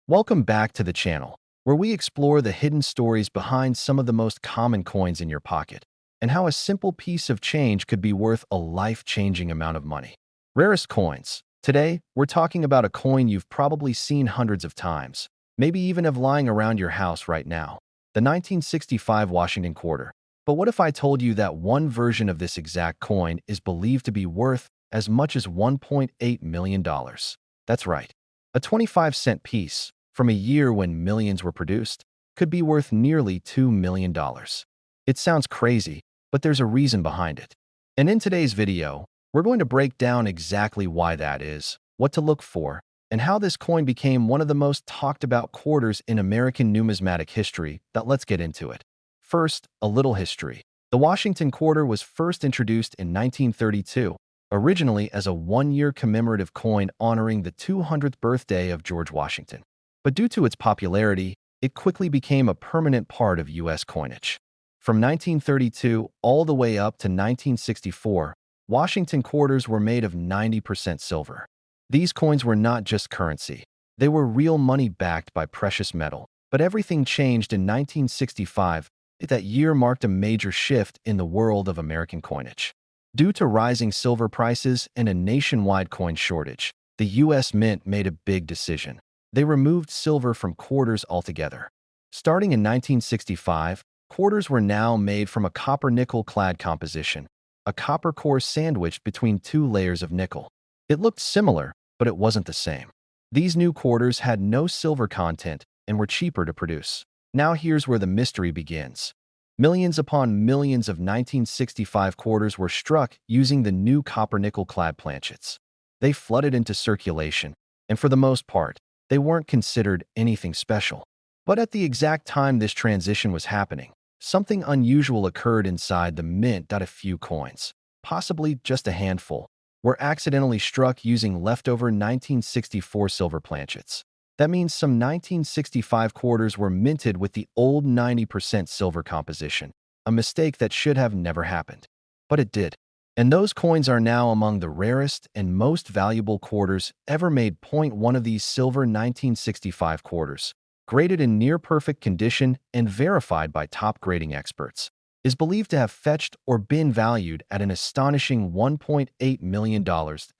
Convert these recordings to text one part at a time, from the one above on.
Welcome back to the channel, where we explore the hidden stories behind some of the most common coins in your pocket, and how a simple piece of change could be worth a life-changing amount of money. Rarest coins. Today, we're talking about a coin you've probably seen hundreds of times, maybe even have lying around your house right now, the 1965 Washington quarter. But what if I told you that one version of this exact coin is believed to be worth as much as $1.8 million? That's right. A 25-cent piece, from a year when millions were produced, could be worth nearly $2 million. It sounds crazy, but there's a reason behind it. And in today's video, we're going to break down exactly why that is, what to look for, and how this coin became one of the most talked about quarters in American numismatic history. Let's get into it. First, a little history. The Washington quarter was first introduced in 1932, originally as a one-year commemorative coin honoring the 200th birthday of George Washington. But due to its popularity, it quickly became a permanent part of U.S. coinage. From 1932 all the way up to 1964, Washington quarters were made of 90% silver. These coins were not just currency. They were real money backed by precious metal. But everything changed in 1965. That year marked a major shift in the world of American coinage. Due to rising silver prices and a nationwide coin shortage, the U.S. Mint made a big decision. They removed silver from quarters altogether. Starting in 1965, quarters were now made from a copper-nickel clad composition, a copper core sandwiched between two layers of nickel. It looked similar, but it wasn't the same. These new quarters had no silver content and were cheaper to produce. Now here's where the mystery begins. Millions upon millions of 1965 quarters were struck using the new copper-nickel clad planchets. They flooded into circulation, and for the most part, they weren't considered anything special. But at the exact time this transition was happening, something unusual occurred inside the mint. A few coins, possibly just a handful, were accidentally struck using leftover 1964 silver planchets. That means some 1965 quarters were minted with the old 90% silver composition, a mistake that should have never happened. But it did. And those coins are now among the rarest and most valuable quarters ever made. One of these silver 1965 quarters, graded in near-perfect condition and verified by top grading experts, is believed to have fetched or been valued at an astonishing $1.8 million.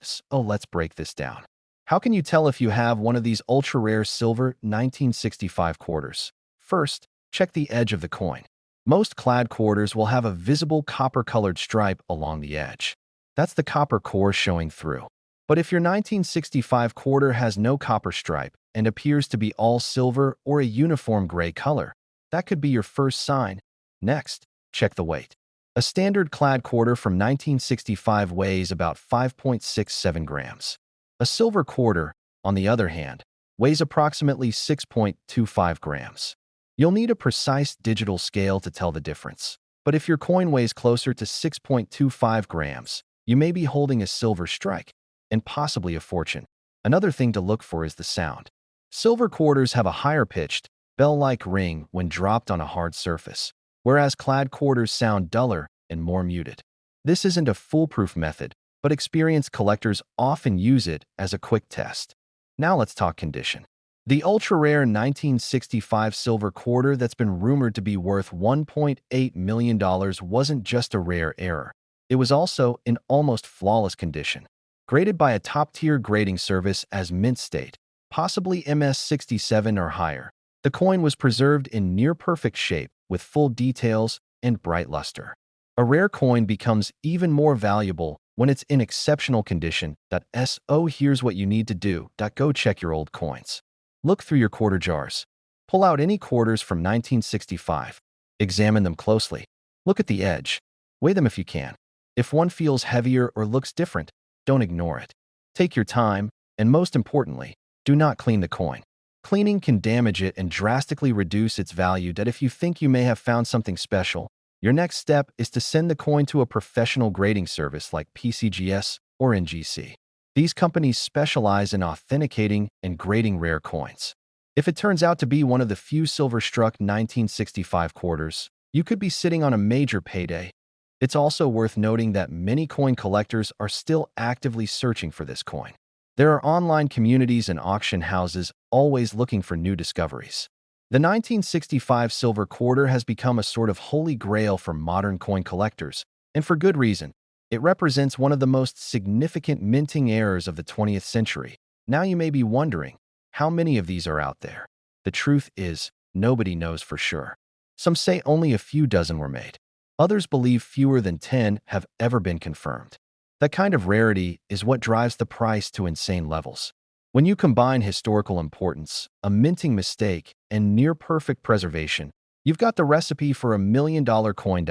So let's break this down. How can you tell if you have one of these ultra-rare silver 1965 quarters? First, check the edge of the coin. Most clad quarters will have a visible copper-colored stripe along the edge. That's the copper core showing through. But if your 1965 quarter has no copper stripe and appears to be all silver or a uniform gray color, that could be your first sign. Next, check the weight. A standard clad quarter from 1965 weighs about 5.67 grams. A silver quarter, on the other hand, weighs approximately 6.25 grams. You'll need a precise digital scale to tell the difference. But if your coin weighs closer to 6.25 grams, you may be holding a silver strike, and possibly a fortune. Another thing to look for is the sound. Silver quarters have a higher-pitched, bell-like ring when dropped on a hard surface, whereas clad quarters sound duller and more muted. This isn't a foolproof method, but experienced collectors often use it as a quick test. Now let's talk condition. The ultra-rare 1965 silver quarter that's been rumored to be worth $1.8 million wasn't just a rare error. It was also in almost flawless condition. Graded by a top-tier grading service as mint state, possibly MS67 or higher, the coin was preserved in near-perfect shape with full details and bright luster. A rare coin becomes even more valuable when it's in exceptional condition. So here's what you need to do. Go check your old coins. Look through your quarter jars. Pull out any quarters from 1965. Examine them closely. Look at the edge. Weigh them if you can. If one feels heavier or looks different, don't ignore it. Take your time, and most importantly, do not clean the coin. Cleaning can damage it and drastically reduce its value. If you think you may have found something special, your next step is to send the coin to a professional grading service like PCGS or NGC. These companies specialize in authenticating and grading rare coins. If it turns out to be one of the few silver-struck 1965 quarters, you could be sitting on a major payday. It's also worth noting that many coin collectors are still actively searching for this coin. There are online communities and auction houses always looking for new discoveries. The 1965 silver quarter has become a sort of holy grail for modern coin collectors, and for good reason. It represents one of the most significant minting errors of the 20th century. Now you may be wondering, how many of these are out there? The truth is, nobody knows for sure. Some say only a few dozen were made. Others believe fewer than 10 have ever been confirmed. That kind of rarity is what drives the price to insane levels. When you combine historical importance, a minting mistake, and near-perfect preservation, you've got the recipe for $1 million coin.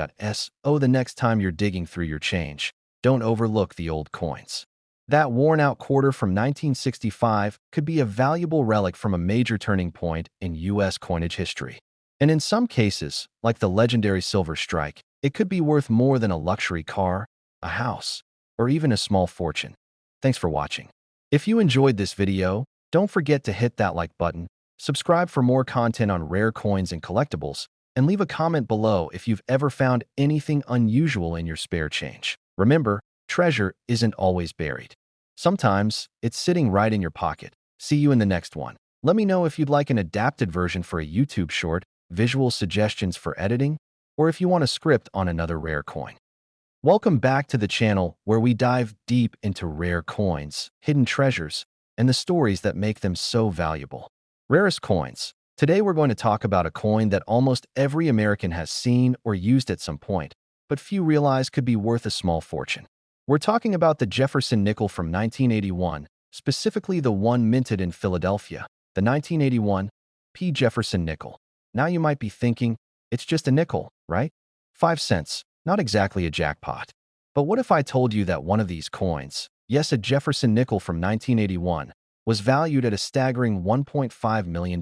So the next time you're digging through your change, don't overlook the old coins. That worn-out quarter from 1965 could be a valuable relic from a major turning point in U.S. coinage history. And in some cases, like the legendary Silver Strike, it could be worth more than a luxury car, a house, or even a small fortune. Thanks for watching. If you enjoyed this video, don't forget to hit that like button, subscribe for more content on rare coins and collectibles, and leave a comment below if you've ever found anything unusual in your spare change. Remember, treasure isn't always buried. Sometimes, it's sitting right in your pocket. See you in the next one. Let me know if you'd like an adapted version for a YouTube short, visual suggestions for editing, or if you want a script on another rare coin. Welcome back to the channel where we dive deep into rare coins, hidden treasures, and the stories that make them so valuable. Rarest coins. Today we're going to talk about a coin that almost every American has seen or used at some point, but few realize could be worth a small fortune. We're talking about the Jefferson nickel from 1981, specifically the one minted in Philadelphia, the 1981 P. Jefferson nickel. Now you might be thinking, it's just a nickel, right? 5 cents. Not exactly a jackpot. But what if I told you that one of these coins, yes, a Jefferson nickel from 1981, was valued at a staggering $1.5 million?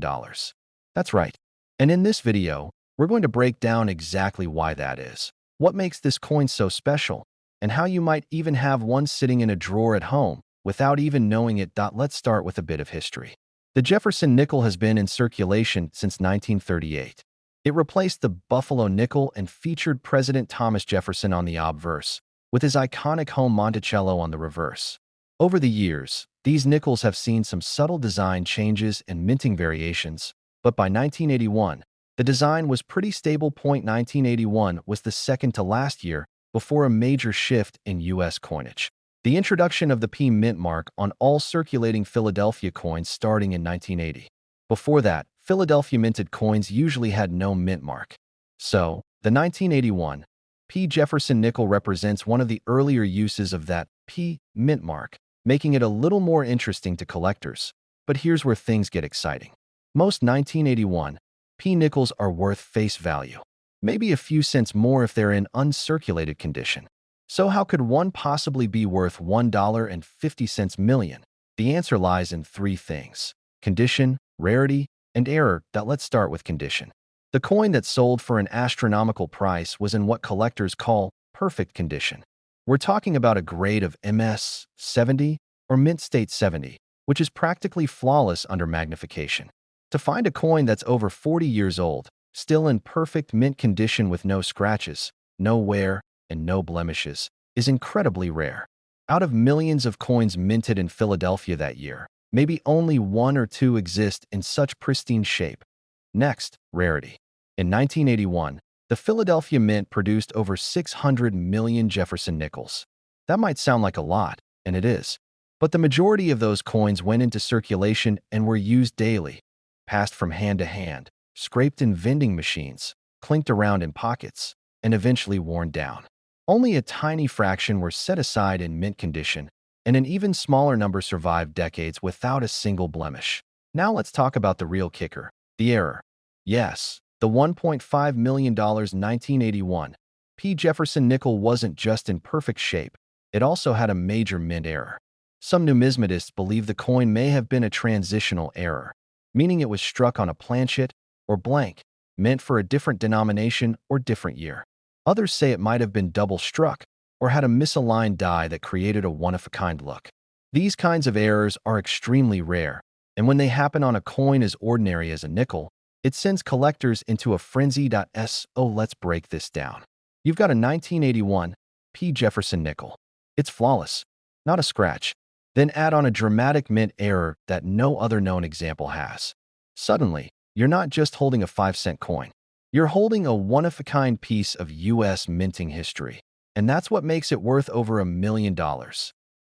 That's right. And in this video, we're going to break down exactly why that is, what makes this coin so special, and how you might even have one sitting in a drawer at home without even knowing it. Let's start with a bit of history. The Jefferson nickel has been in circulation since 1938. It replaced the Buffalo nickel and featured President Thomas Jefferson on the obverse, with his iconic home Monticello on the reverse. Over the years, these nickels have seen some subtle design changes and minting variations, but by 1981, the design was pretty stable. 1981 was the second to last year before a major shift in U.S. coinage. The introduction of the P mint mark on all circulating Philadelphia coins starting in 1980. Before that, Philadelphia minted coins usually had no mint mark. So, the 1981 P. Jefferson nickel represents one of the earlier uses of that P mint mark, making it a little more interesting to collectors. But here's where things get exciting. Most 1981 P nickels are worth face value, maybe a few cents more if they're in uncirculated condition. So how could one possibly be worth $1.50 million? The answer lies in three things: condition, rarity, and error. Let's start with condition. The coin that sold for an astronomical price was in what collectors call perfect condition. We're talking about a grade of MS 70 or mint state 70, which is practically flawless under magnification. To find a coin that's over 40 years old, still in perfect mint condition with no scratches, no wear, and no blemishes, is incredibly rare. Out of millions of coins minted in Philadelphia that year, maybe only one or two exist in such pristine shape. Next, rarity. In 1981, the Philadelphia Mint produced over 600 million Jefferson nickels. That might sound like a lot, and it is. But the majority of those coins went into circulation and were used daily, passed from hand to hand, scraped in vending machines, clinked around in pockets, and eventually worn down. Only a tiny fraction were set aside in mint condition, and an even smaller number survived decades without a single blemish. Now let's talk about the real kicker, the error. Yes, the $1.5 million 1981 P. Jefferson nickel wasn't just in perfect shape, it also had a major mint error. Some numismatists believe the coin may have been a transitional error, meaning it was struck on a planchet or blank, meant for a different denomination or different year. Others say it might have been double struck, or had a misaligned die that created a one-of-a-kind look. These kinds of errors are extremely rare, and when they happen on a coin as ordinary as a nickel, it sends collectors into a frenzy. So let's break this down. You've got a 1981 P. Jefferson nickel. It's flawless, not a scratch, Then add on a dramatic mint error that no other known example has. Suddenly, you're not just holding a 5-cent coin. You're holding a one-of-a-kind piece of U.S. minting history. And that's what makes it worth over $1 million.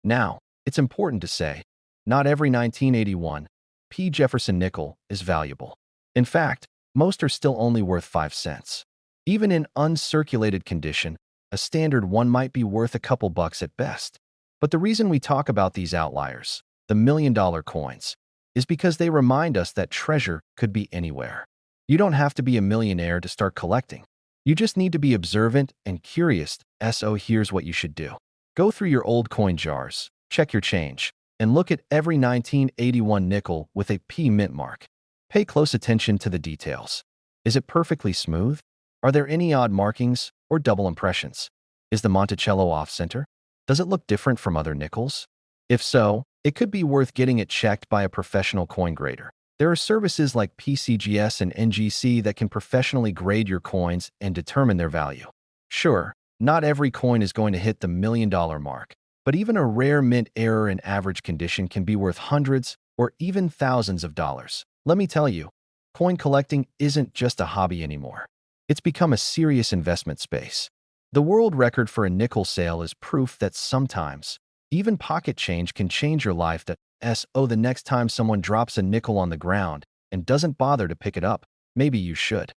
Now, it's important to say, not every 1981 P. Jefferson nickel is valuable. In fact, most are still only worth 5 cents. Even in uncirculated condition, a standard one might be worth a couple bucks at best. But the reason we talk about these outliers, the million-dollar coins, is because they remind us that treasure could be anywhere. You don't have to be a millionaire to start collecting. You just need to be observant and curious. So here's what you should do. Go through your old coin jars, check your change, and look at every 1981 nickel with a P mint mark. Pay close attention to the details. Is it perfectly smooth? Are there any odd markings or double impressions? Is the Monticello off-center? Does it look different from other nickels? If so, it could be worth getting it checked by a professional coin grader. There are services like PCGS and NGC that can professionally grade your coins and determine their value. Sure, not every coin is going to hit the million-dollar mark, but even a rare mint error in average condition can be worth hundreds or even thousands of dollars. Let me tell you, coin collecting isn't just a hobby anymore. It's become a serious investment space. The world record for a nickel sale is proof that sometimes, even pocket change can change your life. The next time someone drops a nickel on the ground and doesn't bother to pick it up, maybe you should.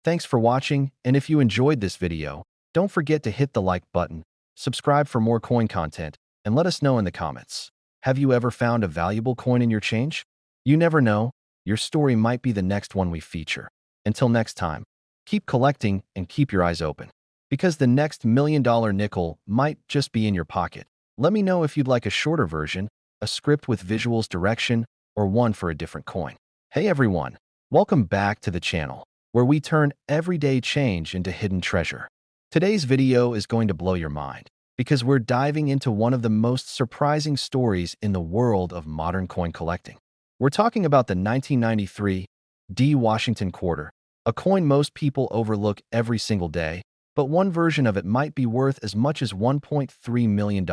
Thanks for watching, and if you enjoyed this video, don't forget to hit the like button, subscribe for more coin content, and let us know in the comments. Have you ever found a valuable coin in your change? You never know, your story might be the next one we feature. Until next time, keep collecting and keep your eyes open, because the next million-dollar nickel might just be in your pocket. Let me know if you'd like a shorter version, a script with visuals, direction, or one for a different coin. Hey everyone, welcome back to the channel, where we turn everyday change into hidden treasure. Today's video is going to blow your mind, because we're diving into one of the most surprising stories in the world of modern coin collecting. We're talking about the 1993 D. Washington quarter, a coin most people overlook every single day, but one version of it might be worth as much as $1.3 million.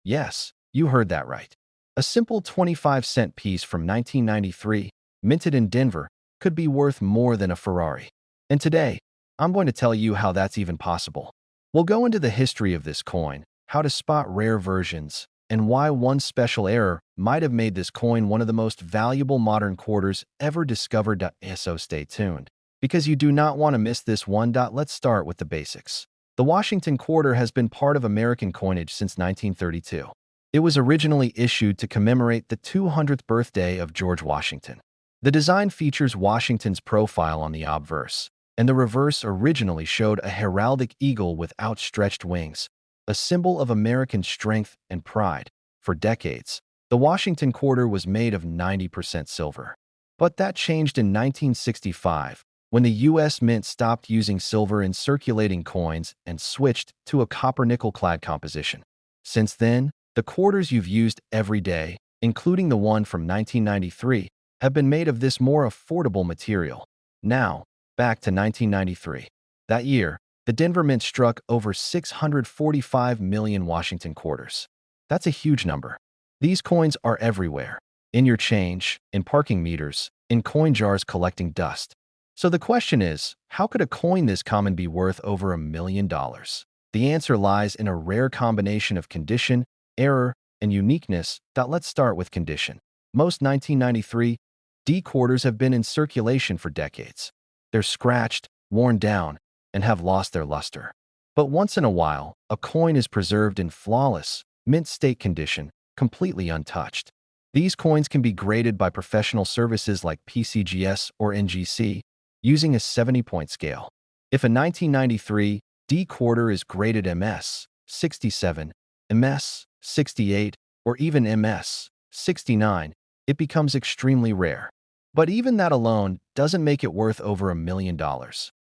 Yes, you heard that right. A simple 25-cent piece from 1993, minted in Denver, could be worth more than a Ferrari. And today, I'm going to tell you how that's even possible. We'll go into the history of this coin, how to spot rare versions, and why one special error might have made this coin one of the most valuable modern quarters ever discovered. So stay tuned, because you do not want to miss this one. Let's start with the basics. The Washington quarter has been part of American coinage since 1932. It was originally issued to commemorate the 200th birthday of George Washington. The design features Washington's profile on the obverse, and the reverse originally showed a heraldic eagle with outstretched wings, a symbol of American strength and pride. For decades, the Washington quarter was made of 90% silver. But that changed in 1965, when the U.S. Mint stopped using silver in circulating coins and switched to a copper-nickel-clad composition. Since then, the quarters you've used every day, including the one from 1993, have been made of this more affordable material. Now, back to 1993. That year, the Denver Mint struck over 645 million Washington quarters. That's a huge number. These coins are everywhere, in your change, in parking meters, in coin jars collecting dust. So the question is, how could a coin this common be worth over $1 million? The answer lies in a rare combination of condition, error, and uniqueness. Let's start with condition. Most 1993 D quarters have been in circulation for decades. They're scratched, worn down, and have lost their luster. But once in a while, a coin is preserved in flawless, mint state condition, completely untouched. These coins can be graded by professional services like PCGS or NGC, using a 70-point scale. If a 1993 D quarter is graded MS 67, MS 68, or even MS 69, it becomes extremely rare. But even that alone doesn't make it worth over $1 million.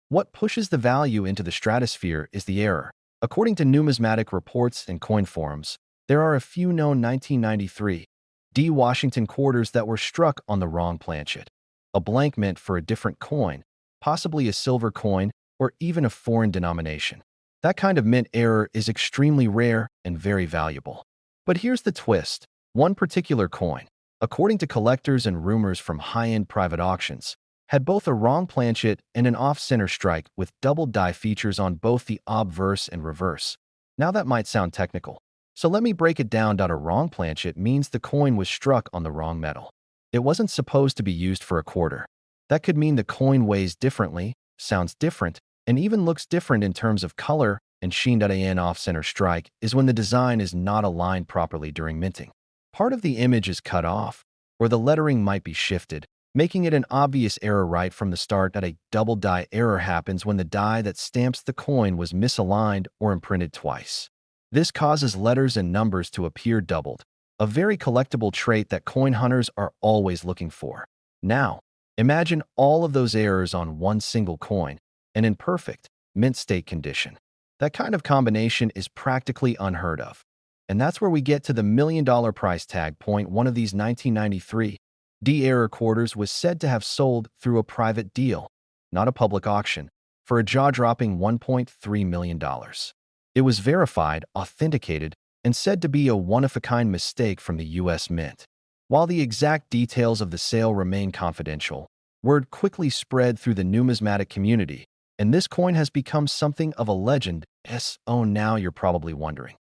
What pushes the value into the stratosphere is the error. According to numismatic reports and coin forums, there are a few known 1993 D. Washington quarters that were struck on the wrong planchet. A blank mint for a different coin, possibly a silver coin, or even a foreign denomination. That kind of mint error is extremely rare and very valuable. But here's the twist. One particular coin, according to collectors and rumors from high-end private auctions, had both a wrong planchet and an off-center strike with double die features on both the obverse and reverse. Now that might sound technical, so let me break it down. A wrong planchet means the coin was struck on the wrong metal. It wasn't supposed to be used for a quarter. That could mean the coin weighs differently, sounds different, and even looks different in terms of color, and sheen. An off-center strike is when the design is not aligned properly during minting. Part of the image is cut off, or the lettering might be shifted, making it an obvious error right from the start. A double die error happens when the die that stamps the coin was misaligned or imprinted twice. This causes letters and numbers to appear doubled, a very collectible trait that coin hunters are always looking for. Now, imagine all of those errors on one single coin, and in perfect, mint state condition. That kind of combination is practically unheard of. And that's where we get to the $1,000,000 price tag point. One of these 1993 D-error quarters was said to have sold through a private deal, not a public auction, for a jaw-dropping $1.3 million. It was verified, authenticated, and said to be a one-of-a-kind mistake from the U.S. Mint. While the exact details of the sale remain confidential, word quickly spread through the numismatic community, and this coin has become something of a legend. Oh, now you're probably wondering,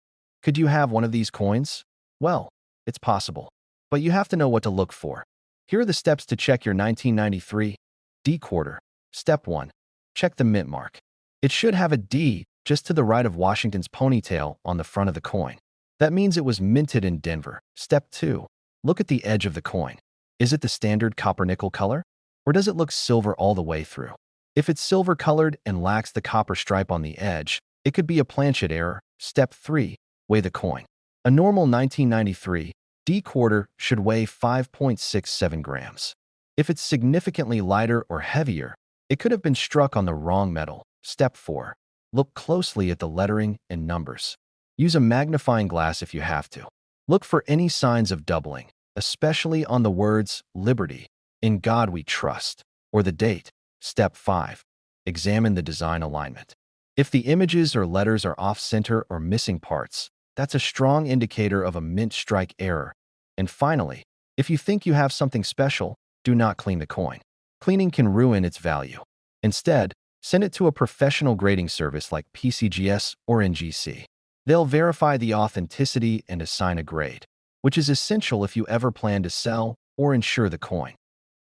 could you have one of these coins? Well, it's possible, but you have to know what to look for. Here are the steps to check your 1993 D quarter. Step 1. Check the mint mark. It should have a D just to the right of Washington's ponytail on the front of the coin. That means it was minted in Denver. Step 2. Look at the edge of the coin. Is it the standard copper-nickel color? Or does it look silver all the way through? If it's silver-colored and lacks the copper stripe on the edge, it could be a planchet error. Step 3. Weigh the coin. A normal 1993 D quarter should weigh 5.67 grams. If it's significantly lighter or heavier, it could have been struck on the wrong metal. Step 4. Look closely at the lettering and numbers. Use a magnifying glass if you have to. Look for any signs of doubling, especially on the words Liberty, In God We Trust, or the date. Step 5. Examine the design alignment. If the images or letters are off-center or missing parts, that's a strong indicator of a mint strike error. And finally, if you think you have something special, do not clean the coin. Cleaning can ruin its value. Instead, send it to a professional grading service like PCGS or NGC. They'll verify the authenticity and assign a grade, which is essential if you ever plan to sell or insure the coin.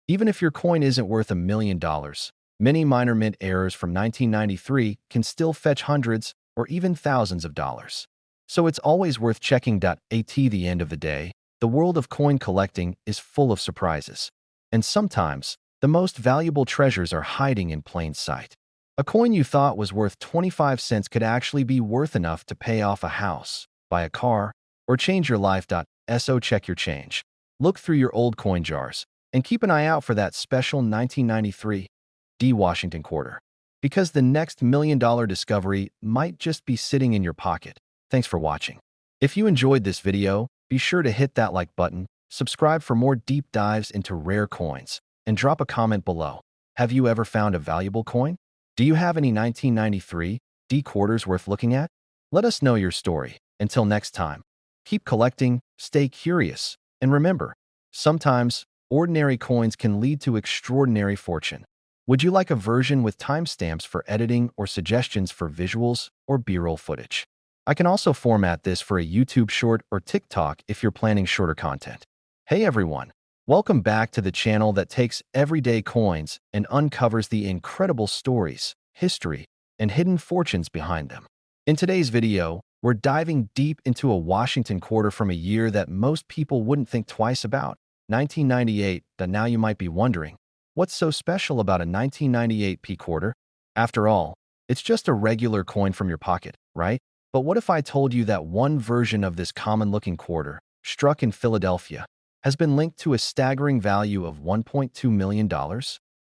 Even if your coin isn't worth $1 million, many minor mint errors from 1993 can still fetch hundreds or even thousands of dollars. So it's always worth checking. At the end of the day, the world of coin collecting is full of surprises. And sometimes, the most valuable treasures are hiding in plain sight. A coin you thought was worth 25 cents could actually be worth enough to pay off a house, buy a car, or change your life. So check your change. Look through your old coin jars, and keep an eye out for that special 1993 D Washington quarter, because the next $1 million discovery might just be sitting in your pocket. Thanks for watching. If you enjoyed this video, be sure to hit that like button, subscribe for more deep dives into rare coins, and drop a comment below. Have you ever found a valuable coin? Do you have any 1993 D quarters worth looking at? Let us know your story. Until next time, keep collecting, stay curious, and remember, sometimes ordinary coins can lead to extraordinary fortune. Would you like a version with timestamps for editing or suggestions for visuals or B-roll footage? I can also format this for a YouTube short or TikTok if you're planning shorter content. Hey everyone, welcome back to the channel that takes everyday coins and uncovers the incredible stories, history, and hidden fortunes behind them. In today's video, we're diving deep into a Washington quarter from a year that most people wouldn't think twice about, 1998. Now you might be wondering, what's so special about a 1998 P quarter? After all, it's just a regular coin from your pocket, right? But what if I told you that one version of this common-looking quarter, struck in Philadelphia, has been linked to a staggering value of $1.2 million?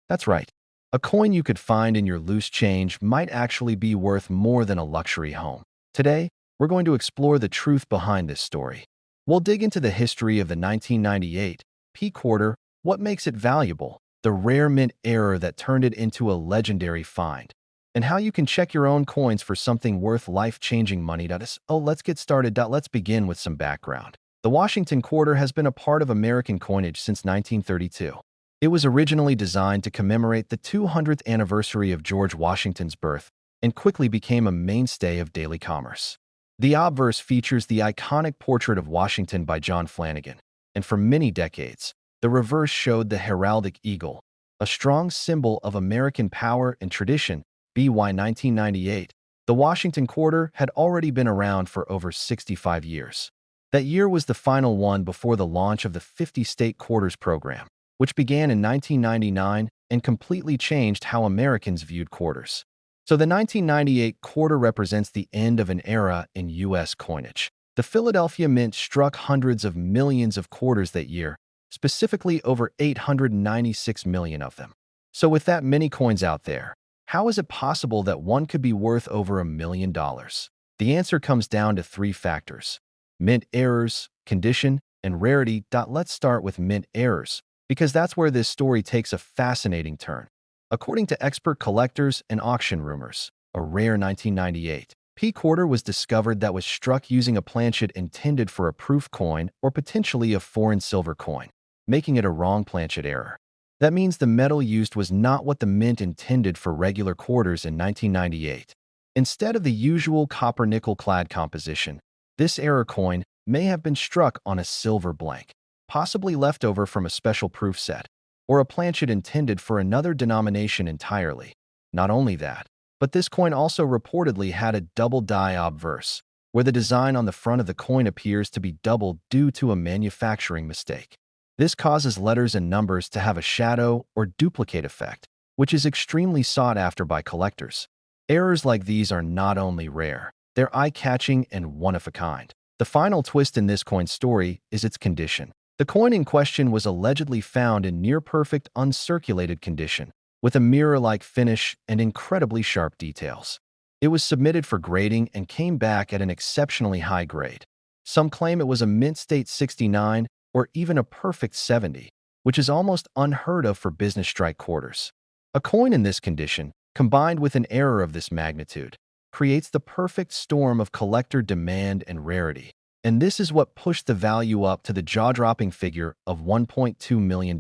That's right. A coin you could find in your loose change might actually be worth more than a luxury home. Today, we're going to explore the truth behind this story. We'll dig into the history of the 1998 P quarter, what makes it valuable, the rare mint error that turned it into a legendary find, and how you can check your own coins for something worth life-changing money. Let's get started. Let's begin with some background. The Washington quarter has been a part of American coinage since 1932. It was originally designed to commemorate the 200th anniversary of George Washington's birth and quickly became a mainstay of daily commerce. The obverse features the iconic portrait of Washington by John Flanagan, and for many decades, the reverse showed the heraldic eagle, a strong symbol of American power and tradition. By 1998, the Washington quarter had already been around for over 65 years. That year was the final one before the launch of the 50-state quarters program, which began in 1999 and completely changed how Americans viewed quarters. So the 1998 quarter represents the end of an era in U.S. coinage. The Philadelphia Mint struck hundreds of millions of quarters that year, specifically over 896 million of them. So with that many coins out there, how is it possible that one could be worth over $1 million? The answer comes down to three factors: mint errors, condition, and rarity. Let's start with mint errors, because that's where this story takes a fascinating turn. According to expert collectors and auction rumors, a rare 1998 P quarter was discovered that was struck using a planchet intended for a proof coin or potentially a foreign silver coin, making it a wrong planchet error. That means the metal used was not what the mint intended for regular quarters in 1998. Instead of the usual copper-nickel clad composition, this error coin may have been struck on a silver blank, possibly left over from a special proof set, or a planchet intended for another denomination entirely. Not only that, but this coin also reportedly had a double die obverse, where the design on the front of the coin appears to be doubled due to a manufacturing mistake. This causes letters and numbers to have a shadow or duplicate effect, which is extremely sought after by collectors. Errors like these are not only rare, they're eye-catching and one-of-a-kind. The final twist in this coin's story is its condition. The coin in question was allegedly found in near-perfect uncirculated condition, with a mirror-like finish and incredibly sharp details. It was submitted for grading and came back at an exceptionally high grade. Some claim it was a mint state 69 or even a perfect 70, which is almost unheard of for business strike quarters. A coin in this condition, combined with an error of this magnitude, creates the perfect storm of collector demand and rarity. And this is what pushed the value up to the jaw-dropping figure of $1.2 million.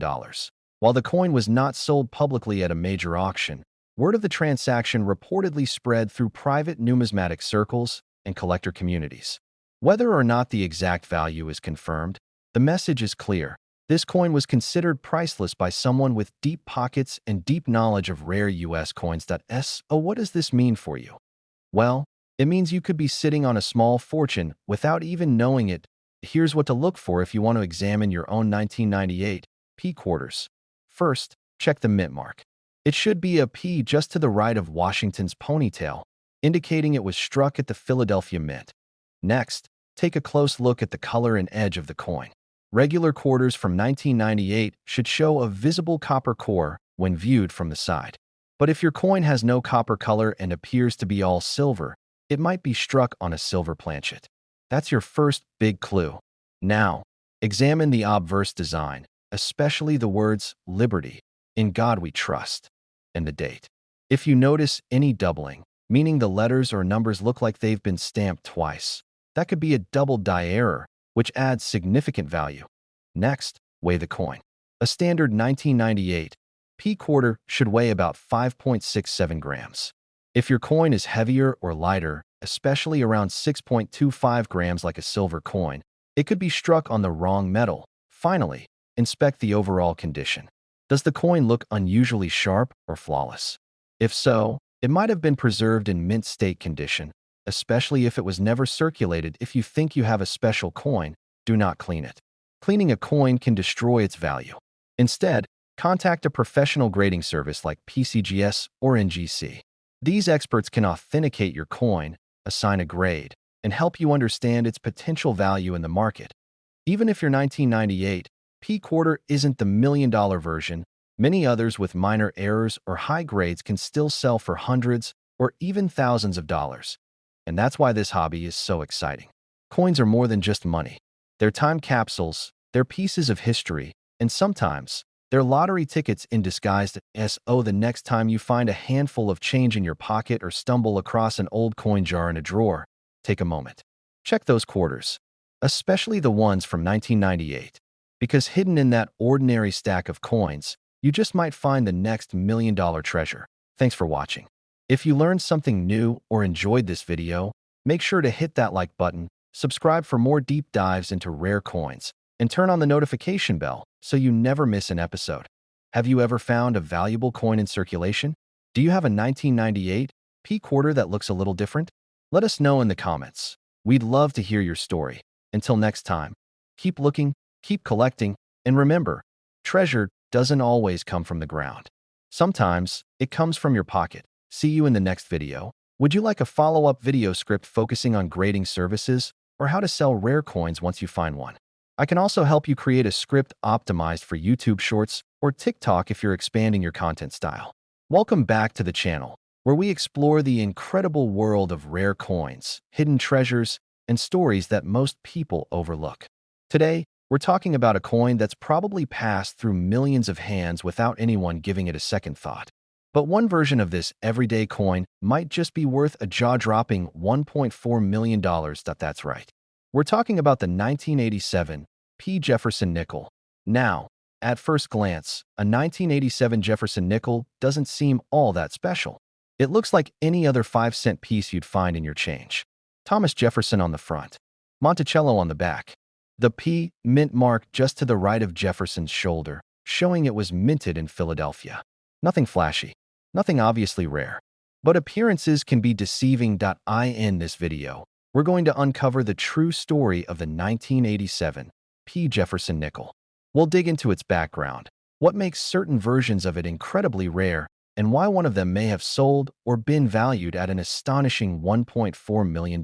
While the coin was not sold publicly at a major auction, word of the transaction reportedly spread through private numismatic circles and collector communities. Whether or not the exact value is confirmed, the message is clear. This coin was considered priceless by someone with deep pockets and deep knowledge of rare U.S. coins. So what does this mean for you? Well, it means you could be sitting on a small fortune without even knowing it. Here's what to look for if you want to examine your own 1998 P quarters. First, check the mint mark. It should be a P just to the right of Washington's ponytail, indicating it was struck at the Philadelphia Mint. Next, take a close look at the color and edge of the coin. Regular quarters from 1998 should show a visible copper core when viewed from the side. But if your coin has no copper color and appears to be all silver, it might be struck on a silver planchet. That's your first big clue. Now, examine the obverse design, especially the words "Liberty," "In God We Trust," and the date. If you notice any doubling, meaning the letters or numbers look like they've been stamped twice, that could be a double die error, which adds significant value. Next, weigh the coin. A standard 1998 P quarter should weigh about 5.67 grams. If your coin is heavier or lighter, especially around 6.25 grams like a silver coin, it could be struck on the wrong metal. Finally, inspect the overall condition. Does the coin look unusually sharp or flawless? If so, it might have been preserved in mint state condition, especially if it was never circulated. If you think you have a special coin, do not clean it. Cleaning a coin can destroy its value. Instead, contact a professional grading service like PCGS or NGC. These experts can authenticate your coin, assign a grade, and help you understand its potential value in the market. Even if your 1998 P quarter isn't the million-dollar version, many others with minor errors or high grades can still sell for hundreds or even thousands of dollars. And that's why this hobby is so exciting. Coins are more than just money. They're time capsules, they're pieces of history, and sometimes they're lottery tickets in disguise. So the next time you find a handful of change in your pocket or stumble across an old coin jar in a drawer, take a moment. Check those quarters. especially the ones from 1998, because hidden in that ordinary stack of coins, you just might find the next million-dollar treasure. Thanks for watching. If you learned something new or enjoyed this video, make sure to hit that like button, subscribe for more deep dives into rare coins, and turn on the notification bell so you never miss an episode. Have you ever found a valuable coin in circulation? Do you have a 1998 P quarter that looks a little different? Let us know in the comments. We'd love to hear your story. Until next time, keep looking, keep collecting, and remember, treasure doesn't always come from the ground. Sometimes, it comes from your pocket. See you in the next video. Would you like a follow-up video script focusing on grading services or how to sell rare coins once you find one? I can also help you create a script optimized for YouTube Shorts or TikTok if you're expanding your content style. Welcome back to the channel, where we explore the incredible world of rare coins, hidden treasures, and stories that most people overlook. Today, we're talking about a coin that's probably passed through millions of hands without anyone giving it a second thought. But one version of this everyday coin might just be worth a jaw-dropping $1.4 million. That's right. We're talking about the 1987 P. Jefferson nickel. Now, at first glance, a 1987 Jefferson nickel doesn't seem all that special. It looks like any other 5-cent piece you'd find in your change. Thomas Jefferson on the front, Monticello on the back. The P mint mark just to the right of Jefferson's shoulder, showing it was minted in Philadelphia. Nothing flashy, nothing obviously rare. But appearances can be deceiving. In this video, we're going to uncover the true story of the 1987 P. Jefferson nickel. We'll dig into its background, what makes certain versions of it incredibly rare, and why one of them may have sold or been valued at an astonishing $1.4 million.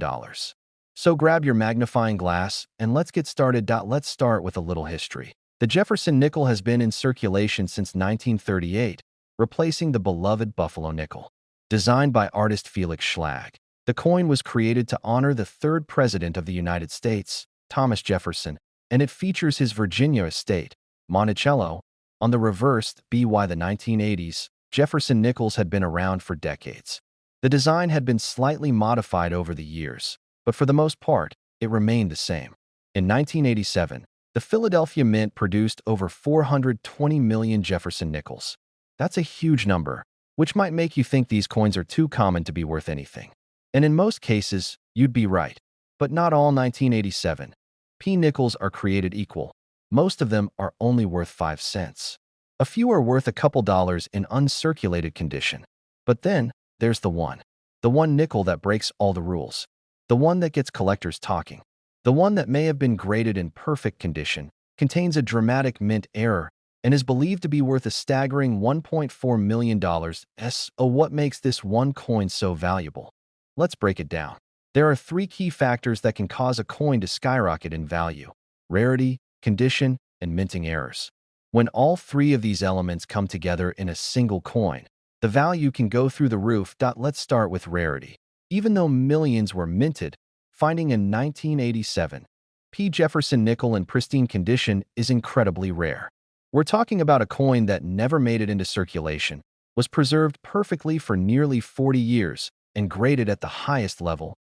So grab your magnifying glass and let's get started. Let's start with a little history. The Jefferson nickel has been in circulation since 1938, replacing the beloved Buffalo nickel. Designed by artist Felix Schlag, the coin was created to honor the third president of the United States, Thomas Jefferson, and it features his Virginia estate, Monticello, on the reverse. By the 1980s, Jefferson nickels had been around for decades. The design had been slightly modified over the years, but for the most part, it remained the same. In 1987, the Philadelphia Mint produced over 420 million Jefferson nickels. That's a huge number, which might make you think these coins are too common to be worth anything. And in most cases, you'd be right. But not all 1987 P nickels are created equal. Most of them are only worth 5 cents. A few are worth a couple dollars in uncirculated condition. But then, there's the one nickel that breaks all the rules. The one that gets collectors talking. The one that may have been graded in perfect condition, contains a dramatic mint error, and is believed to be worth a staggering $1.4 million. What makes this one coin so valuable? Let's break it down. There are 3 key factors that can cause a coin to skyrocket in value: rarity, condition, and minting errors. When all 3 of these elements come together in a single coin, the value can go through the roof. Let's start with rarity. Even though millions were minted, finding a 1987 P. Jefferson nickel in pristine condition is incredibly rare. We're talking about a coin that never made it into circulation, was preserved perfectly for nearly 40 years, and graded at the highest level,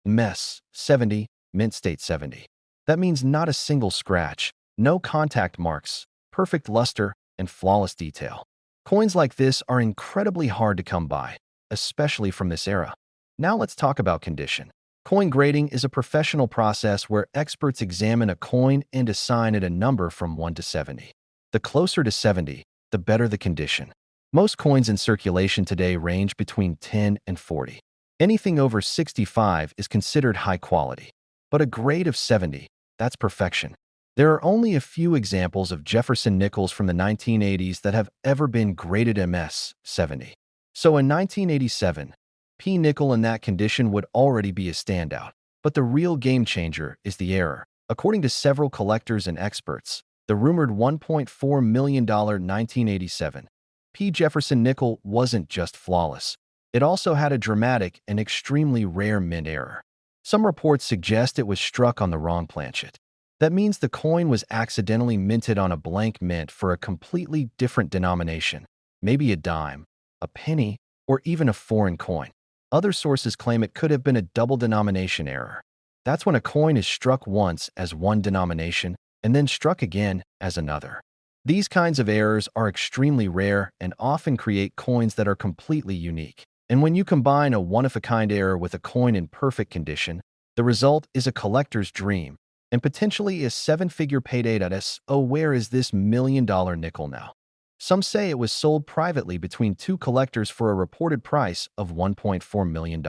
MES 70, mint state 70. That means not a single scratch, no contact marks, perfect luster, and flawless detail. Coins like this are incredibly hard to come by, especially from this era. Now let's talk about condition. Coin grading is a professional process where experts examine a coin and assign it a number from 1 to 70. The closer to 70, the better the condition. Most coins in circulation today range between 10 and 40. Anything over 65 is considered high quality. But a grade of 70, that's perfection. There are only a few examples of Jefferson nickels from the 1980s that have ever been graded MS 70. So in 1987, P nickel in that condition would already be a standout. But the real game changer is the error. According to several collectors and experts, the rumored $1.4 million 1987 P. Jefferson nickel wasn't just flawless. It also had a dramatic and extremely rare mint error. Some reports suggest it was struck on the wrong planchet. That means the coin was accidentally minted on a blank mint for a completely different denomination, maybe a dime, a penny, or even a foreign coin. Other sources claim it could have been a double denomination error. That's when a coin is struck once as one denomination and then struck again as another. These kinds of errors are extremely rare and often create coins that are completely unique. And when you combine a one-of-a-kind error with a coin in perfect condition, the result is a collector's dream and potentially a seven-figure payday. Oh, where is this million-dollar nickel now? Some say it was sold privately between two collectors for a reported price of $1.4 million.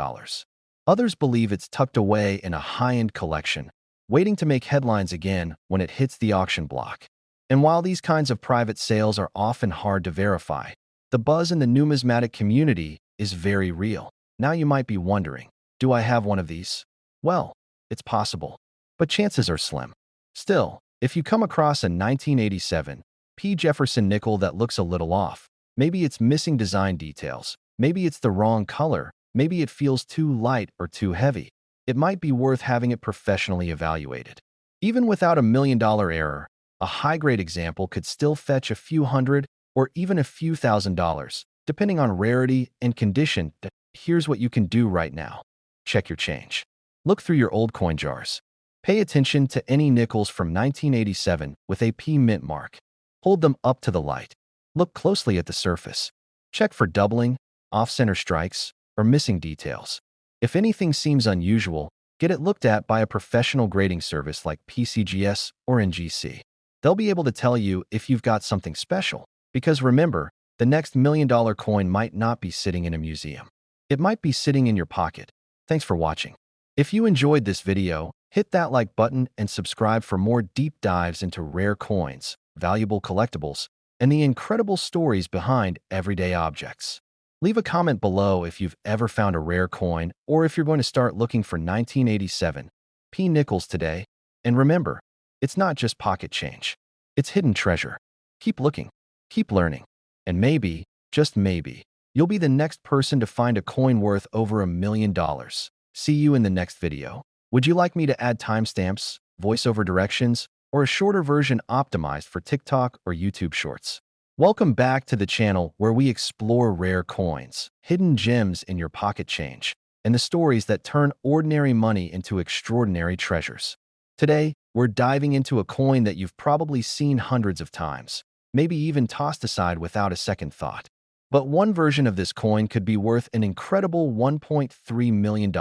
Others believe it's tucked away in a high-end collection, waiting to make headlines again when it hits the auction block. And while these kinds of private sales are often hard to verify, the buzz in the numismatic community is very real. Now you might be wondering, do I have one of these? Well, it's possible, but chances are slim. Still, if you come across a 1987 P. Jefferson nickel that looks a little off, maybe it's missing design details, maybe it's the wrong color, maybe it feels too light or too heavy, it might be worth having it professionally evaluated. Even without a million-dollar error, a high-grade example could still fetch a few hundred or even a few $1,000s, depending on rarity and condition. Here's what you can do right now. Check your change. Look through your old coin jars. Pay attention to any nickels from 1987 with a P mint mark. Hold them up to the light. Look closely at the surface. Check for doubling, off-center strikes, or missing details. If anything seems unusual, get it looked at by a professional grading service like PCGS or NGC. They'll be able to tell you if you've got something special. Because remember, the next million-dollar coin might not be sitting in a museum. It might be sitting in your pocket. Thanks for watching. If you enjoyed this video, hit that like button and subscribe for more deep dives into rare coins, valuable collectibles, and the incredible stories behind everyday objects. Leave a comment below if you've ever found a rare coin or if you're going to start looking for 1987 P nickels today. And remember, it's not just pocket change. It's hidden treasure. Keep looking, keep learning, and maybe, just maybe, you'll be the next person to find a coin worth over $1 million. See you in the next video. Would you like me to add timestamps, voiceover directions, or a shorter version optimized for TikTok or YouTube Shorts? Welcome back to the channel where we explore rare coins, hidden gems in your pocket change, and the stories that turn ordinary money into extraordinary treasures. Today, we're diving into a coin that you've probably seen hundreds of times, maybe even tossed aside without a second thought. But one version of this coin could be worth an incredible $1.3 million.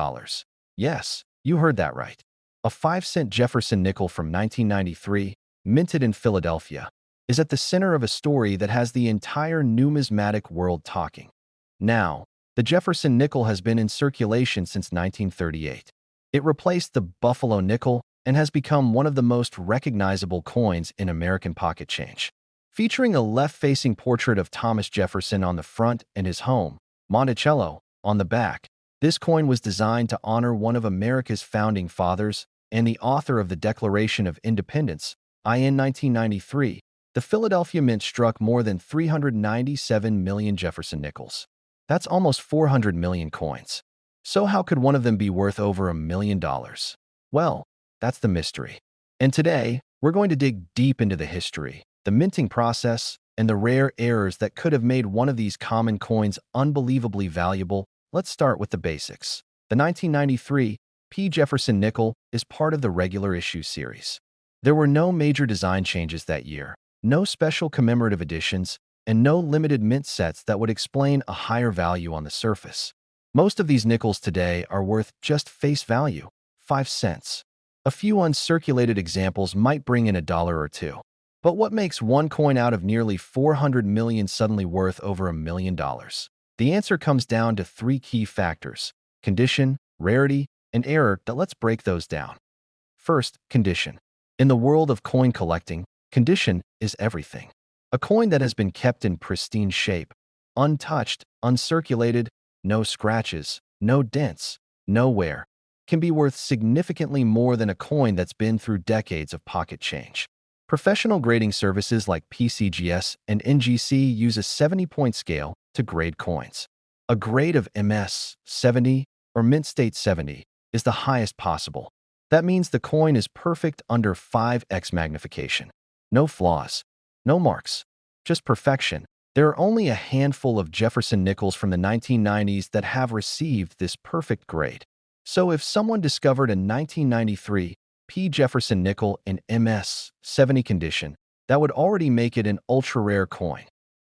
Yes, you heard that right. A 5-cent Jefferson nickel from 1993, minted in Philadelphia, is at the center of a story that has the entire numismatic world talking. Now, the Jefferson nickel has been in circulation since 1938. It replaced the Buffalo nickel and has become one of the most recognizable coins in American pocket change. Featuring a left-facing portrait of Thomas Jefferson on the front and his home, Monticello, on the back, this coin was designed to honor one of America's founding fathers and the author of the Declaration of Independence. In 1993, the Philadelphia Mint struck more than 397 million Jefferson nickels. That's almost 400 million coins. So how could one of them be worth over $1 million? Well, that's the mystery. And today, we're going to dig deep into the history, the minting process, and the rare errors that could have made one of these common coins unbelievably valuable. Let's start with the basics. The 1993 P. Jefferson nickel is part of the regular issue series. There were no major design changes that year, no special commemorative editions, and no limited mint sets that would explain a higher value on the surface. Most of these nickels today are worth just face value, 5 cents. A few uncirculated examples might bring in $1 or $2. But what makes one coin out of nearly 400 million suddenly worth over $1 million? The answer comes down to 3 key factors: condition, rarity, and error. Let's break those down. First, condition. In the world of coin collecting, condition is everything. A coin that has been kept in pristine shape, untouched, uncirculated, no scratches, no dents, no wear, can be worth significantly more than a coin that's been through decades of pocket change. Professional grading services like PCGS and NGC use a 70-point scale to grade coins. A grade of MS 70 or Mint State 70 is the highest possible. That means the coin is perfect under 5x magnification. No flaws, no marks, just perfection. There are only a handful of Jefferson nickels from the 1990s that have received this perfect grade. So if someone discovered a 1993 P. Jefferson nickel in MS-70 condition, that would already make it an ultra-rare coin.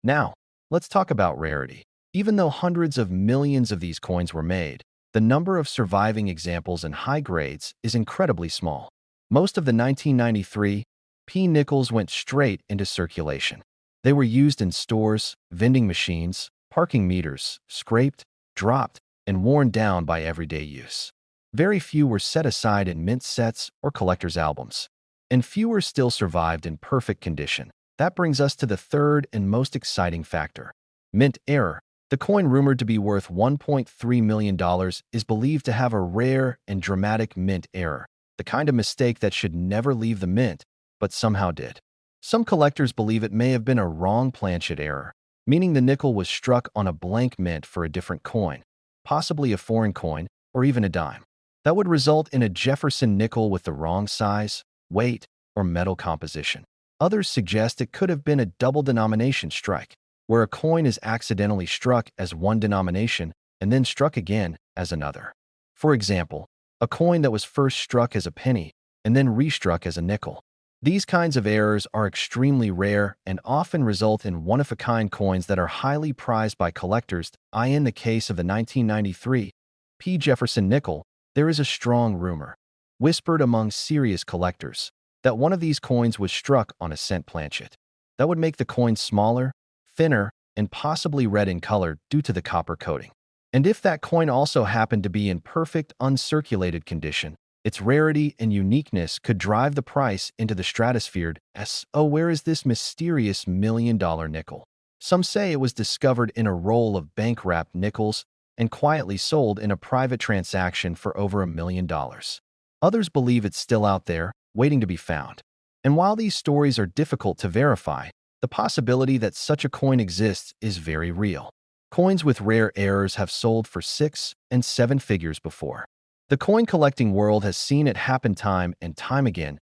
Now, let's talk about rarity. Even though hundreds of millions of these coins were made, the number of surviving examples in high grades is incredibly small. Most of the 1993 P nickels went straight into circulation. They were used in stores, vending machines, parking meters, scraped, dropped, and worn down by everyday use. Very few were set aside in mint sets or collector's albums, and fewer still survived in perfect condition. That brings us to the third and most exciting factor: mint error. The coin rumored to be worth $1.3 million is believed to have a rare and dramatic mint error, the kind of mistake that should never leave the mint, but somehow did. Some collectors believe it may have been a wrong planchet error, meaning the nickel was struck on a blank mint for a different coin, possibly a foreign coin or even a dime. That would result in a Jefferson nickel with the wrong size, weight, or metal composition. Others suggest it could have been a double denomination strike, where a coin is accidentally struck as one denomination and then struck again as another. For example, a coin that was first struck as a penny and then restruck as a nickel. These kinds of errors are extremely rare and often result in one-of-a-kind coins that are highly prized by collectors. In the case of the 1993 P. Jefferson nickel, there is a strong rumor, whispered among serious collectors, that one of these coins was struck on a cent planchet. That would make the coin smaller, thinner, and possibly red in color due to the copper coating. And if that coin also happened to be in perfect uncirculated condition, its rarity and uniqueness could drive the price into the stratosphere. Where is this mysterious million-dollar nickel? Some say it was discovered in a roll of bank-wrapped nickels and quietly sold in a private transaction for over $1 million. Others believe it's still out there, waiting to be found. And while these stories are difficult to verify, the possibility that such a coin exists is very real. Coins with rare errors have sold for 6 and 7 figures before. The coin collecting world has seen it happen time and time again.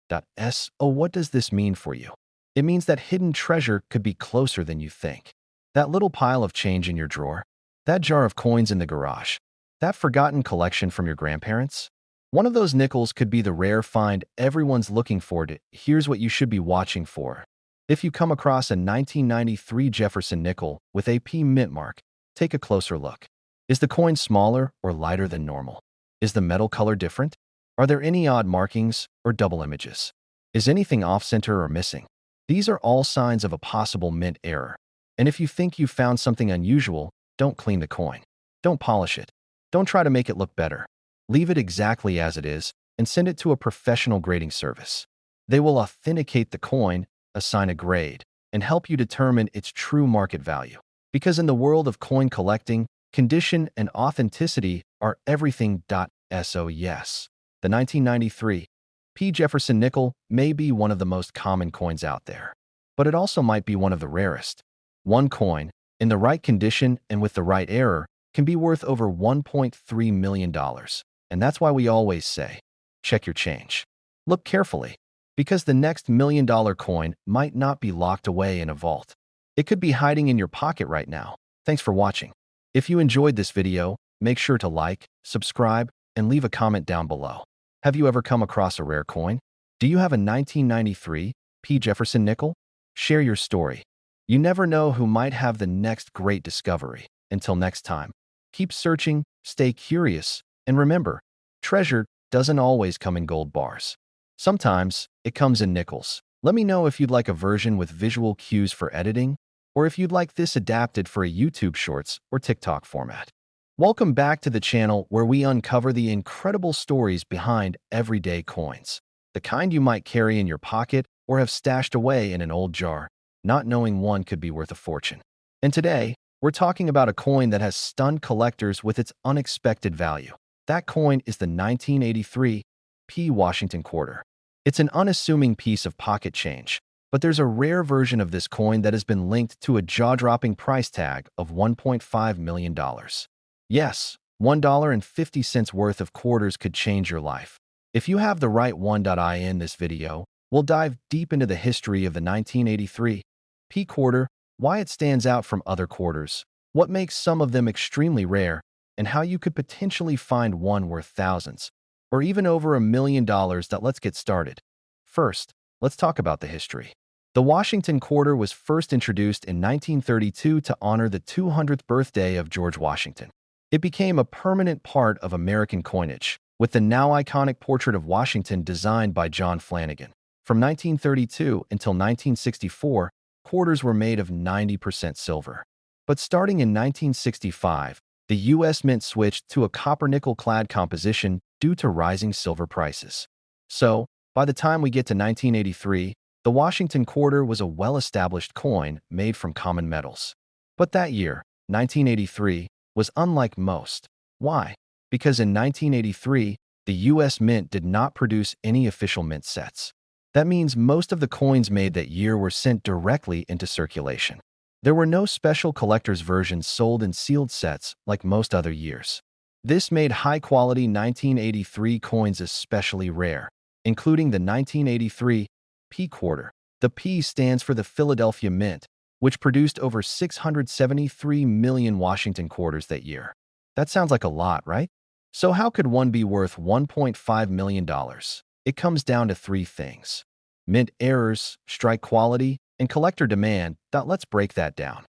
What does this mean for you? It means that hidden treasure could be closer than you think. That little pile of change in your drawer, that jar of coins in the garage, that forgotten collection from your grandparents. One of those nickels could be the rare find everyone's looking for. Here's what you should be watching for. If you come across a 1993 Jefferson nickel with a P mint mark, take a closer look. Is the coin smaller or lighter than normal? Is the metal color different? Are there any odd markings or double images? Is anything off-center or missing? These are all signs of a possible mint error. And if you think you found something unusual, don't clean the coin. Don't polish it. Don't try to make it look better. Leave it exactly as it is and send it to a professional grading service. They will authenticate the coin, assign a grade, and help you determine its true market value. Because in the world of coin collecting, condition and authenticity are everything. Yes, the 1993 P. Jefferson nickel may be one of the most common coins out there, but it also might be one of the rarest. One coin, in the right condition and with the right error, can be worth over $1.3 million. And that's why we always say, check your change. Look carefully, because the next million-dollar coin might not be locked away in a vault. It could be hiding in your pocket right now. Thanks for watching. If you enjoyed this video, make sure to like, subscribe, and leave a comment down below. Have you ever come across a rare coin? Do you have a 1993 P. Jefferson nickel? Share your story. You never know who might have the next great discovery. Until next time, keep searching, stay curious, and remember, treasure doesn't always come in gold bars. Sometimes it comes in nickels. Let me know if you'd like a version with visual cues for editing, or if you'd like this adapted for a YouTube Shorts or TikTok format. Welcome back to the channel where we uncover the incredible stories behind everyday coins. The kind you might carry in your pocket or have stashed away in an old jar, not knowing one could be worth a fortune. And today, we're talking about a coin that has stunned collectors with its unexpected value. That coin is the 1983 P. Washington quarter. It's an unassuming piece of pocket change, but there's a rare version of this coin that has been linked to a jaw-dropping price tag of $1.5 million. Yes, $1.50 worth of quarters could change your life. If you have the right one. In this video, we'll dive deep into the history of the 1983 P quarter, why it stands out from other quarters, what makes some of them extremely rare, and how you could potentially find one worth thousands, or even over $1 million. Let's get started. First, let's talk about the history. The Washington quarter was first introduced in 1932 to honor the 200th birthday of George Washington. It became a permanent part of American coinage, with the now iconic portrait of Washington designed by John Flanagan. From 1932 until 1964, quarters were made of 90% silver. But starting in 1965, the U.S. Mint switched to a copper-nickel-clad composition due to rising silver prices. So, by the time we get to 1983, the Washington quarter was a well-established coin made from common metals. But that year, 1983, was unlike most. Why? Because in 1983, the U.S. Mint did not produce any official mint sets. That means most of the coins made that year were sent directly into circulation. There were no special collector's versions sold in sealed sets like most other years. This made high-quality 1983 coins especially rare, including the 1983 P quarter. The P stands for the Philadelphia Mint, which produced over 673 million Washington quarters that year. That sounds like a lot, right? So how could one be worth $1.5 million? It comes down to three things: mint errors, strike quality, and collector demand. Let's break that down.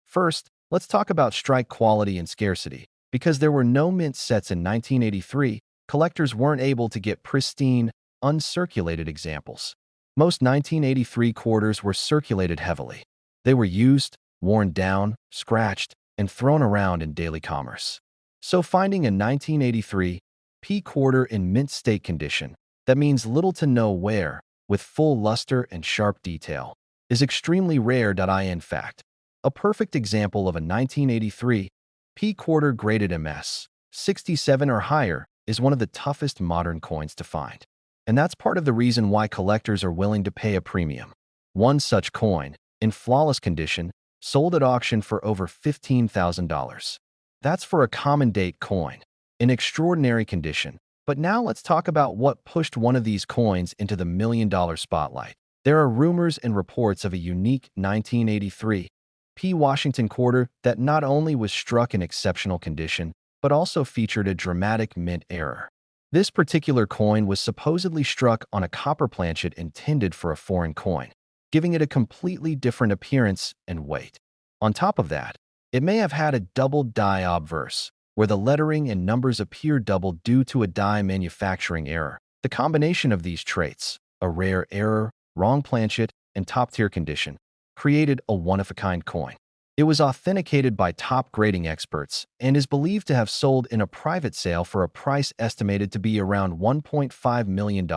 First, let's talk about strike quality and scarcity. Because there were no mint sets in 1983, collectors weren't able to get pristine, uncirculated examples. Most 1983 quarters were circulated heavily. They were used, worn down, scratched, and thrown around in daily commerce. So finding a 1983 P quarter in mint state condition, that means little to no wear, with full luster and sharp detail, is extremely rare. In fact, a perfect example of a 1983 P quarter graded MS 67 or higher is one of the toughest modern coins to find. And that's part of the reason why collectors are willing to pay a premium. One such coin, in flawless condition, sold at auction for over $15,000. That's for a common date coin, in extraordinary condition. But now let's talk about what pushed one of these coins into the million-dollar spotlight. There are rumors and reports of a unique 1983 P Washington quarter that not only was struck in exceptional condition, but also featured a dramatic mint error. This particular coin was supposedly struck on a copper planchet intended for a foreign coin, giving it a completely different appearance and weight. On top of that, it may have had a double die obverse, where the lettering and numbers appear double due to a die manufacturing error. The combination of these traits, a rare error, wrong planchet, and top-tier condition, created a one-of-a-kind coin. It was authenticated by top grading experts and is believed to have sold in a private sale for a price estimated to be around $1.5 million.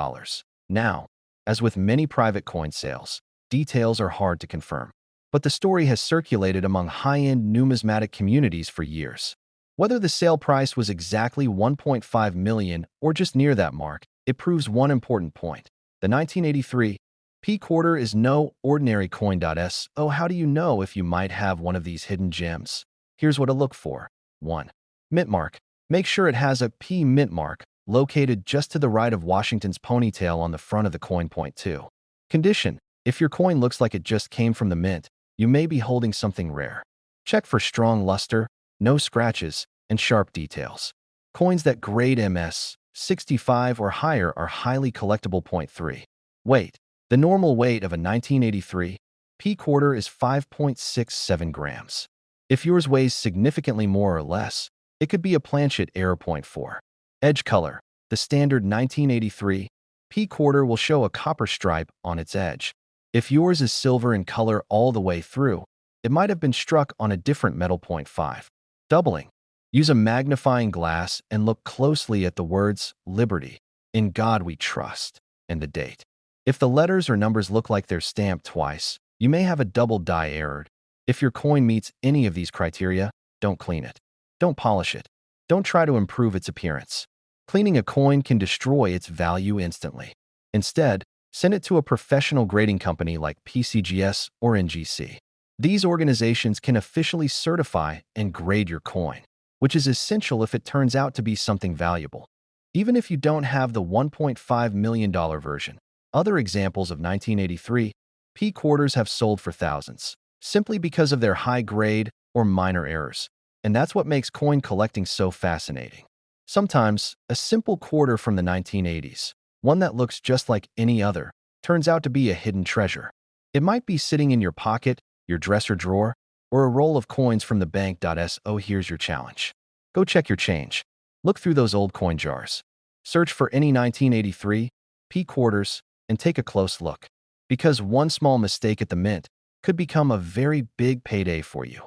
Now, as with many private coin sales, details are hard to confirm. But the story has circulated among high-end numismatic communities for years. Whether the sale price was exactly $1.5 million or just near that mark, it proves one important point. The 1983 P quarter is no ordinary coin. So how do you know if you might have one of these hidden gems? Here's what to look for. 1. Mint mark. Make sure it has a P mint mark, located just to the right of Washington's ponytail on the front of the coin. 2. Condition. If your coin looks like it just came from the mint, you may be holding something rare. Check for strong luster, no scratches, and sharp details. Coins that grade MS 65 or higher are highly collectible. 3. Weight. The normal weight of a 1983 P quarter is 5.67 grams. If yours weighs significantly more or less, it could be a planchet error. 4. Edge color. The standard 1983 P quarter will show a copper stripe on its edge. If yours is silver in color all the way through, it might have been struck on a different metal. 5. Doubling. Use a magnifying glass and look closely at the words Liberty, In God We Trust, and the date. If the letters or numbers look like they're stamped twice, you may have a double die error. If your coin meets any of these criteria, don't clean it. Don't polish it. Don't try to improve its appearance. Cleaning a coin can destroy its value instantly. Instead, send it to a professional grading company like PCGS or NGC. These organizations can officially certify and grade your coin, which is essential if it turns out to be something valuable. Even if you don't have the $1.5 million version, other examples of 1983 P quarters have sold for thousands, simply because of their high grade or minor errors. And that's what makes coin collecting so fascinating. Sometimes, a simple quarter from the 1980s, one that looks just like any other, turns out to be a hidden treasure. It might be sitting in your pocket, your dresser drawer, or a roll of coins from the bank.so. Here's your challenge. Go check your change. Look through those old coin jars. Search for any 1983 P quarters and take a close look. Because one small mistake at the mint could become a very big payday for you.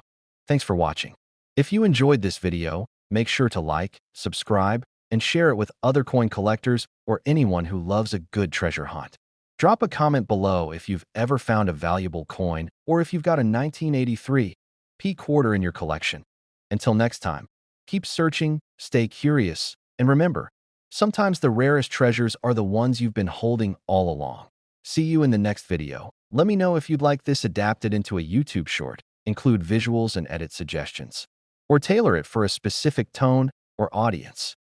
Thanks for watching. If you enjoyed this video, make sure to like, subscribe, and share it with other coin collectors or anyone who loves a good treasure hunt. Drop a comment below if you've ever found a valuable coin or if you've got a 1983 P quarter in your collection. Until next time, keep searching, stay curious, and remember, sometimes the rarest treasures are the ones you've been holding all along. See you in the next video. Let me know if you'd like this adapted into a YouTube short, include visuals and edit suggestions, or tailor it for a specific tone or audience.